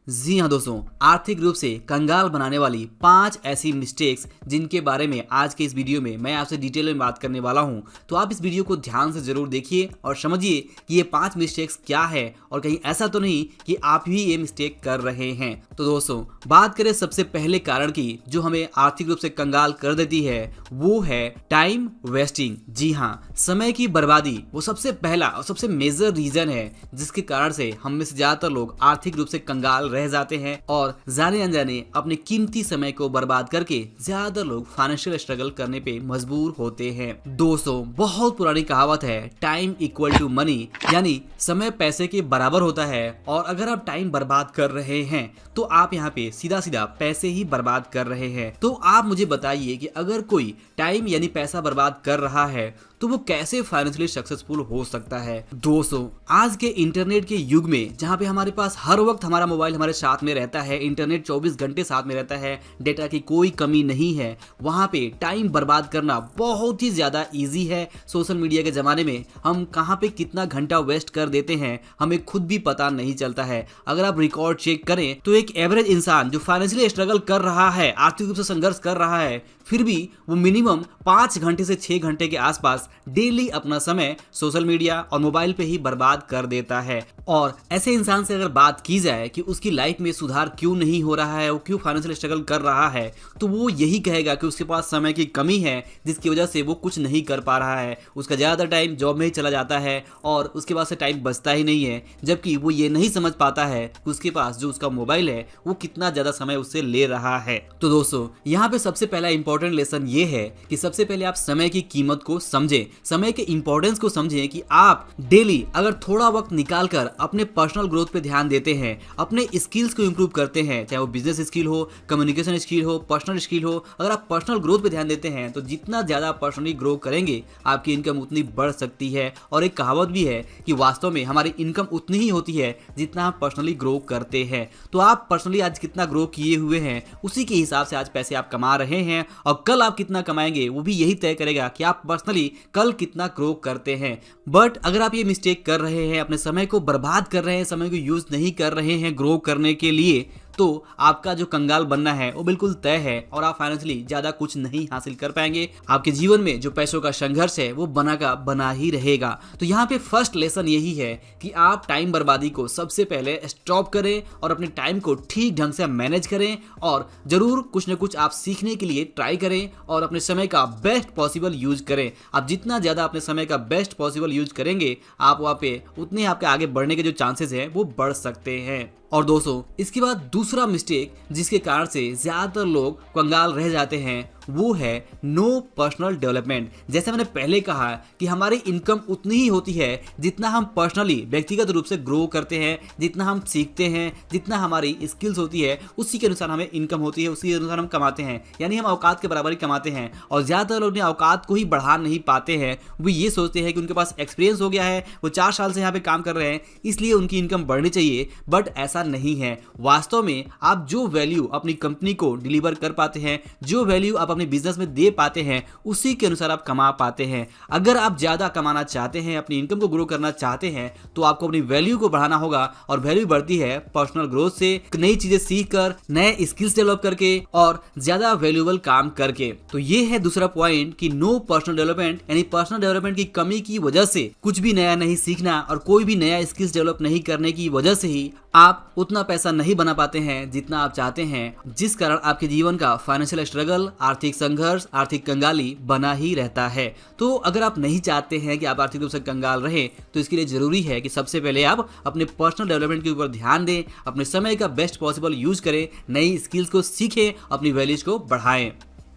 जी हाँ दोस्तों, आर्थिक रूप से कंगाल बनाने वाली 5 ऐसी मिस्टेक्स जिनके बारे में आज के इस वीडियो में मैं आपसे डिटेल में बात करने वाला हूँ। तो आप इस वीडियो को ध्यान से जरूर देखिए और समझिए कि ये 5 मिस्टेक्स क्या है और कहीं ऐसा तो नहीं कि आप ही ये मिस्टेक कर रहे हैं। तो दोस्तों, बात करें सबसे पहले कारण की जो हमें आर्थिक रूप से कंगाल कर देती है, वो है टाइम वेस्टिंग। जी हाँ, समय की बर्बादी वो सबसे पहला और सबसे मेजर रीजन है जिसके कारण से हम में से ज्यादातर लोग आर्थिक रूप से कंगाल रह जाते हैं और जाने अनजाने अपने कीमती समय को बर्बाद करके ज्यादातर लोग फाइनेंशियल स्ट्रगल करने पे मजबूर होते हैं। दोस्तों, बहुत पुरानी कहावत है, टाइम इक्वल टू मनी, यानी समय पैसे के बराबर होता है। और अगर आप टाइम बर्बाद कर रहे हैं तो आप यहाँ पे सीधा सीधा पैसे ही बर्बाद कर रहे हैं। तो आप मुझे बताइए कि अगर कोई टाइम यानी पैसा बर्बाद कर रहा है तो वो कैसे फाइनेंशियली सक्सेसफुल हो सकता है। दोस्तों, आज के इंटरनेट के युग में जहाँ पे हमारे पास हर वक्त हमारा मोबाइल हमारे साथ में रहता है, इंटरनेट 24 घंटे साथ में रहता है, डेटा की कोई कमी नहीं है, वहाँ पे टाइम बर्बाद करना बहुत ही ज्यादा इजी है। सोशल मीडिया के जमाने में हम कहाँ पे कितना घंटा वेस्ट कर देते हैं हमें खुद भी पता नहीं चलता है। अगर आप रिकॉर्ड चेक करें तो एक एवरेज इंसान जो फाइनेंशियली स्ट्रगल कर रहा है, आर्थिक रूप से संघर्ष कर रहा है, फिर भी वो मिनिमम 5 घंटे से 6 घंटे के आसपास डेली अपना समय सोशल मीडिया और मोबाइल पे ही बर्बाद कर देता है। और ऐसे इंसान से अगर बात की जाए कि उसकी लाइफ में सुधार क्यों नहीं हो रहा है, वो क्यों फाइनेंशियल स्ट्रगल कर रहा है, तो वो यही कहेगा कि उसके पास समय की कमी है जिसकी वजह से वो कुछ नहीं कर पा रहा है। उसका ज़्यादातर टाइम जॉब में ही चला जाता है और उसके पास से टाइम बचता ही नहीं है, जबकि वो ये नहीं समझ पाता है कि उसके पास जो उसका मोबाइल है वो कितना ज़्यादा समय उससे ले रहा है। तो दोस्तों, यहाँ पे सबसे पहला इंपॉर्टेंट लेसन ये है कि सबसे पहले आप समय की कीमत को समझें, समय के इंपॉर्टेंस को समझें कि आप डेली अगर थोड़ा वक्त निकाल कर अपने पर्सनल ग्रोथ पे ध्यान देते हैं, अपने स्किल्स को इंप्रूव करते हैं, चाहे वो बिजनेस स्किल हो, कम्युनिकेशन स्किल हो, पर्सनल स्किल हो, अगर आप पर्सनल ग्रोथ पे ध्यान देते हैं तो जितना ज़्यादा पर्सनली ग्रो करेंगे आपकी इनकम उतनी बढ़ सकती है। और एक कहावत भी है कि वास्तव में हमारी इनकम उतनी ही होती है जितना हम पर्सनली ग्रो करते हैं। तो आप पर्सनली आज कितना ग्रो किए हुए हैं उसी के हिसाब से आज पैसे आप कमा रहे हैं और कल आप कितना कमाएंगे वो भी यही तय करेगा कि आप पर्सनली कल कितना ग्रो करते हैं। बट अगर आप ये मिस्टेक कर रहे हैं, अपने समय को बर्बाद कर रहे हैं, समय को यूज नहीं कर रहे हैं ग्रो करने के लिए, तो आपका जो कंगाल बनना है वो बिल्कुल तय है और आप फाइनेंशियली ज्यादा कुछ नहीं हासिल कर पाएंगे। आपके जीवन में जो पैसों का संघर्ष है वो बना का बना ही रहेगा। तो यहाँ पे फर्स्ट लेसन यही है कि आप टाइम बर्बादी को सबसे पहले स्टॉप करें और अपने टाइम को ठीक ढंग से मैनेज करें और जरूर कुछ न कुछ आप सीखने के लिए ट्राई करें और अपने समय का बेस्ट पॉसिबल यूज करें। आप जितना ज्यादा अपने समय का बेस्ट पॉसिबल यूज करेंगे आप वहाँ पे उतने आपके आगे बढ़ने के जो चांसेस हैं वो बढ़ सकते हैं। और दोस्तों, इसके बाद दूसरा मिस्टेक जिसके कारण से ज्यादातर लोग कंगाल रह जाते हैं वो है नो पर्सनल डेवलपमेंट। जैसे मैंने पहले कहा कि हमारी इनकम उतनी ही होती है जितना हम पर्सनली व्यक्तिगत रूप से ग्रो करते हैं, जितना हम सीखते हैं, जितना हमारी स्किल्स होती है उसी के अनुसार हमें इनकम होती है, उसी के अनुसार हम कमाते हैं, यानी हम औकात के बराबर ही कमाते हैं। और ज़्यादातर लोग अपने औकात को ही बढ़ा नहीं पाते हैं। वो ये सोचते हैं कि उनके पास एक्सपीरियंस हो गया है, वो 4 साल से यहाँ पे काम कर रहे हैं इसलिए उनकी इनकम बढ़नी चाहिए, बट ऐसा नहीं है। वास्तव में आप जो वैल्यू अपनी कंपनी को डिलीवर कर पाते हैं, जो वैल्यू आप अपने बिजनेस में दे पाते हैं उसी के अनुसार आप कमा पाते हैं। अगर आप ज्यादा कमाना चाहते हैं, अपनी इनकम को ग्रो करना चाहते हैं तो आपको अपनी वैल्यू को बढ़ाना होगा और वैल्यू बढ़ती है पर्सनल ग्रोथ से, नई चीजें सीख कर, नए स्किल्स डेवलप करके और ज्यादा वैल्यूएबल काम करके। तो ये है दूसरा पॉइंट कि नो पर्सनल डेवलपमेंट, यानी पर्सनल डेवलपमेंट की कमी की वजह से कुछ भी नया नहीं सीखना और कोई भी नया स्किल्स डेवलप नहीं करने की वजह से ही आप उतना पैसा नहीं बना पाते हैं जितना आप चाहते हैं, जिस कारण आपके जीवन का फाइनेंशियल स्ट्रगल, आर्थिक संघर्ष, आर्थिक कंगाली बना ही रहता है। तो अगर आप नहीं चाहते हैं कि आप आर्थिक रूप से कंगाल रहे तो इसके लिए जरूरी है कि सबसे पहले आप अपने पर्सनल डेवलपमेंट के ऊपर ध्यान दें, अपने समय का बेस्ट पॉसिबल यूज करें, नई स्किल्स को सीखें, अपनी वैल्यूज को बढ़ाएं।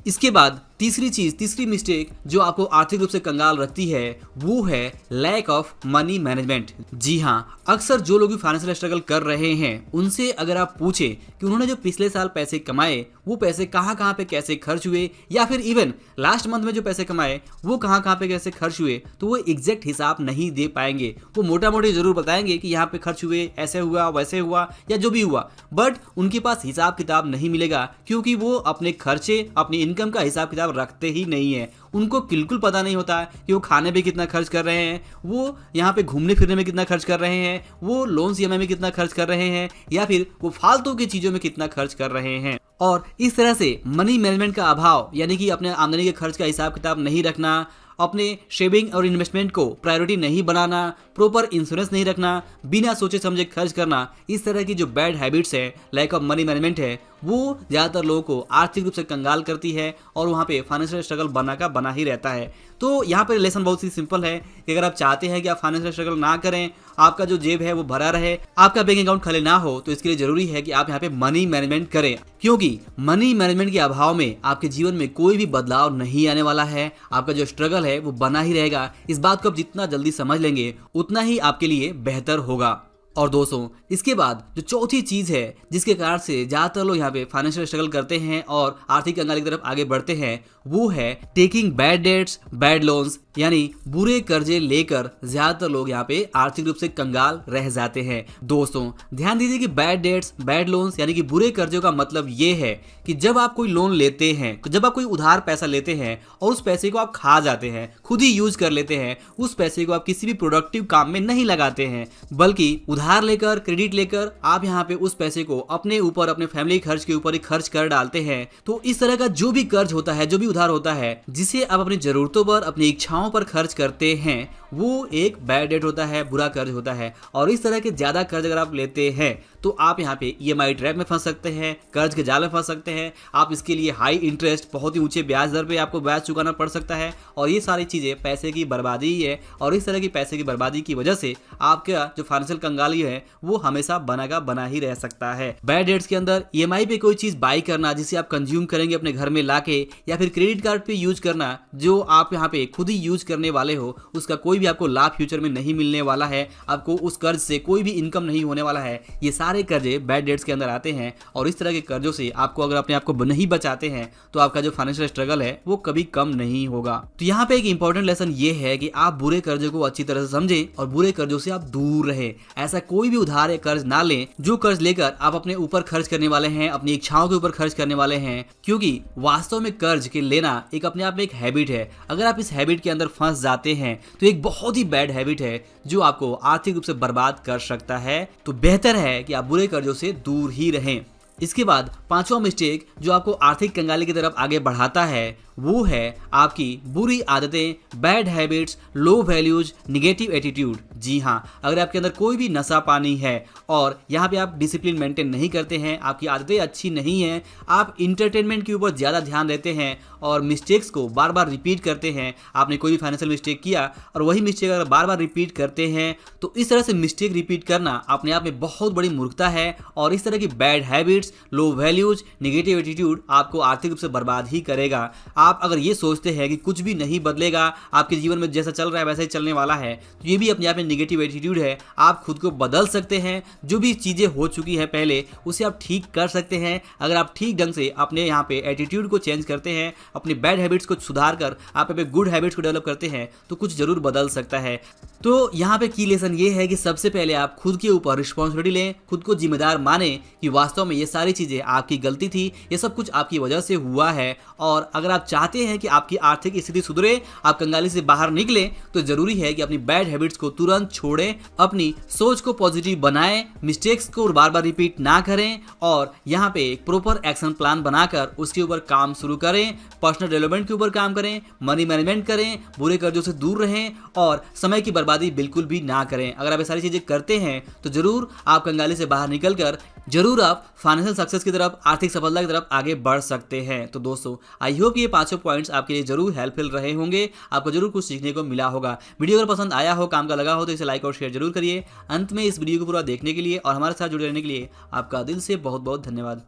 इसके बाद तीसरी मिस्टेक जो आपको आर्थिक रूप से कंगाल रखती है वो है लैक ऑफ मनी मैनेजमेंट। जी हाँ, अक्सर जो लोग भी फाइनेंशियल स्ट्रगल कर रहे हैं उनसे अगर आप पूछें कि उन्होंने जो पिछले साल पैसे कमाए वो पैसे कहाँ पे कैसे खर्च हुए, या फिर इवन लास्ट मंथ में जो पैसे कमाए वो कहाँ पे कैसे खर्च हुए, तो वो एग्जैक्ट हिसाब नहीं दे पाएंगे। वो मोटा मोटी जरूर बताएंगे कि यहाँ पे खर्च हुए, ऐसे हुआ, वैसे हुआ या जो भी हुआ, बट उनके पास हिसाब किताब नहीं मिलेगा क्योंकि वो अपने खर्चे, अपनी इनकम का हिसाब किताब किताब रखते ही नहीं है। उनको बिल्कुल पता नहीं होता कि वो खाने पे कितना खर्च कर रहे हैं, वो यहाँ पे घूमने फिरने में कितना खर्च कर रहे हैं, वो लोन ईएमआई में कितना खर्च कर रहे हैं, या फिर वो फालतू की चीज़ों में कितना खर्च कर रहे हैं। और इस तरह से मनी मैनेजमेंट का अभाव, यानी कि अपने आमदनी के खर्च का हिसाब किताब नहीं रखना, अपने सेविंग और इन्वेस्टमेंट को प्रायोरिटी नहीं बनाना, प्रॉपर इंश्योरेंस नहीं रखना, बिना सोचे समझे खर्च करना, इस तरह की जो बैड हैबिट्स है, लैक ऑफ मनी मैनेजमेंट है, वो ज़्यादातर लोगों को आर्थिक रूप से कंगाल करती है और वहाँ पे फाइनेंशियल स्ट्रगल बना ही रहता है। तो यहाँ पे लेसन बहुत ही सिंपल है कि अगर आप चाहते हैं कि आप फाइनेंशियल स्ट्रगल ना करें, आपका जो जेब है वो भरा रहे, आपका बैंक अकाउंट खाली ना हो, तो इसके लिए जरूरी है कि आप यहाँ पे मनी मैनेजमेंट करें, क्योंकि मनी मैनेजमेंट के अभाव में आपके जीवन में कोई भी बदलाव नहीं आने वाला है। आपका जो स्ट्रगल है वो बना ही रहेगा। इस बात को आप जितना जल्दी समझ लेंगे उतना ही आपके लिए बेहतर होगा। और दोस्तों, इसके बाद जो चौथी चीज़ है जिसके कारण से ज़्यादातर लोग यहाँ पे फाइनेंशियल स्ट्रगल करते हैं और आर्थिक कंगाली की तरफ आगे बढ़ते हैं, वो है taking bad debts, bad loans, यानी बुरे कर्जे लेकर ज़्यादातर लोग यहाँ पे आर्थिक रूप से कंगाल रह जाते हैं। दोस्तों ध्यान दीजिए कि बैड डेट्स, बैड लोन्स यानी कि बुरे कर्जों का मतलब ये है कि जब आप कोई लोन लेते हैं, जब आप कोई उधार पैसा लेते हैं और उस पैसे को आप खा जाते हैं, खुद ही यूज कर लेते हैं, उस पैसे को आप किसी भी प्रोडक्टिव काम में नहीं लगाते हैं, बल्कि उधार लेकर, क्रेडिट लेकर आप यहाँ पे उस पैसे को अपने ऊपर, अपने फैमिली खर्च के ऊपर ही खर्च कर डालते हैं। तो इस तरह का जो भी कर्ज होता है, जो भी उधार होता है, जिसे आप अपनी जरूरतों पर, अपनी इच्छाओं पर खर्च करते हैं, वो एक बैड डेट होता है, बुरा कर्ज होता है। और इस तरह के ज्यादा कर्ज अगर आप लेते हैं तो आप यहाँ पे ईएमआई ट्रैप में फंस सकते हैं, कर्ज के जाल में फंस सकते हैं। आप इसके लिए हाई इंटरेस्ट, बहुत ही ऊंचे ब्याज दर पे आपको ब्याज चुकाना पड़ सकता है, और ये सारी चीजें पैसे की बर्बादी ही है। और इस तरह की पैसे की बर्बादी की वजह से आपका जो फाइनेंशियल कंगाली है वो हमेशा बना ही रह सकता है। बैड डेट्स के अंदर ईएमआई पे कोई चीज बाई करना जिसे आप कंज्यूम करेंगे अपने घर में लाके, या फिर क्रेडिट कार्ड पे यूज करना जो आप यहाँ पे खुद ही यूज करने वाले हो, उसका कोई भी आपको लाभ फ्यूचर में नहीं मिलने वाला है, आपको उस कर्ज से कोई भी इनकम नहीं होने वाला है। ये सारे कर्जे बैड डेट्स के अंदर आते हैं, और इस तरह के कर्जों से आपको अगर अपने आप को नहीं बचाते हैं तो आपका जो फाइनेंशियल स्ट्रगल है वो कभी कम नहीं होगा। तो यहाँ पे एक इंपॉर्टेंट लेसन ये है कि आप बुरे कर्जों को अच्छी तरह से समझें और बुरे कर्जों से आप दूर रहे। ऐसा कोई भी उधार या कर्ज ना लें जो कर्ज लेकर आप अपने ऊपर खर्च करने वाले हैं, अपनी इच्छाओं के ऊपर खर्च करने वाले हैं, क्योंकि वास्तव में कर्ज के लेना एक अपने आप में एक हैबिट है। अगर आप इस हैबिट के अंदर फंस जाते हैं तो एक बहुत ही बैड हैबिट है जो आपको आर्थिक रूप से बर्बाद कर सकता है। तो बेहतर है कि आप बुरे कर्जों से दूर ही रहें। इसके बाद पांचवा मिस्टेक जो आपको आर्थिक कंगाली की तरफ आगे बढ़ाता है वो है आपकी बुरी आदतें, बैड हैबिट्स, लो वैल्यूज, निगेटिव एटीट्यूड। जी हाँ, अगर आपके अंदर कोई भी नशा पानी है और यहाँ पे आप डिसिप्लिन मेंटेन नहीं करते हैं, आपकी आदतें अच्छी नहीं हैं, आप इंटरटेनमेंट के ऊपर ज़्यादा ध्यान देते हैं और मिस्टेक्स को बार बार रिपीट करते हैं, आपने कोई भी फाइनेंशियल मिस्टेक किया और वही मिस्टेक अगर बार बार रिपीट करते हैं, तो इस तरह से मिस्टेक रिपीट करना अपने आप में बहुत बड़ी मूर्खता है। और इस तरह की बैड हैबिट्स, लो वैल्यूज, निगेटिव एटीट्यूड आपको आर्थिक रूप से बर्बाद ही करेगा। आप अगर ये सोचते हैं कि कुछ भी नहीं बदलेगा, आपके जीवन में जैसा चल रहा है वैसा ही चलने वाला है, तो ये भी अपने आप में निगेटिव एटीट्यूड है। आप खुद को बदल सकते हैं, जो भी चीज़ें हो चुकी है पहले उसे आप ठीक कर सकते हैं। अगर आप ठीक ढंग से अपने यहाँ पे एटीट्यूड को चेंज करते हैं, अपनी बैड हैबिट्स को सुधार कर आप पे गुड हैबिट्स को डेवलप करते हैं, तो कुछ जरूर बदल सकता है। तो यहाँ पे की लेसन ये है कि सबसे पहले आप खुद के ऊपर रिस्पॉन्सिबिलिटी लें, खुद को जिम्मेदार माने कि वास्तव में ये सारी चीज़ें आपकी गलती थी, ये सब कुछ आपकी वजह से हुआ है। और अगर आप चाहते हैं कि आपकी आर्थिक स्थिति सुधरे, आप कंगाली से बाहर निकले, तो जरूरी है कि अपनी बैड हैबिट्स को तुरंत छोड़ें, अपनी सोच को पॉजिटिव बनाएं, मिस्टेक्स को बार बार रिपीट ना करें और यहाँ पे एक प्रॉपर एक्शन प्लान बनाकर उसके ऊपर काम शुरू करें, पर्सनल डेवलपमेंट के ऊपर काम करें, मनी मैनेजमेंट करें, बुरे कर्जों से दूर रहें और समय की बर्बादी बिल्कुल भी ना करें। अगर आप ये सारी चीजें करते हैं तो जरूर आप कंगाली से बाहर निकलकर जरूर आप फाइनेंशियल सक्सेस की तरफ, आर्थिक सफलता की तरफ आगे बढ़ सकते हैं। तो दोस्तों, आई होप ये पांचों पॉइंट्स आपके लिए जरूर हेल्पफुल रहे होंगे, आपको जरूर कुछ सीखने को मिला होगा। वीडियो अगर पसंद आया हो, काम का लगा हो, तो इसे लाइक और शेयर जरूर करिए। अंत में इस वीडियो को पूरा देखने के लिए और हमारे साथ जुड़े रहने के लिए आपका दिल से बहुत बहुत धन्यवाद।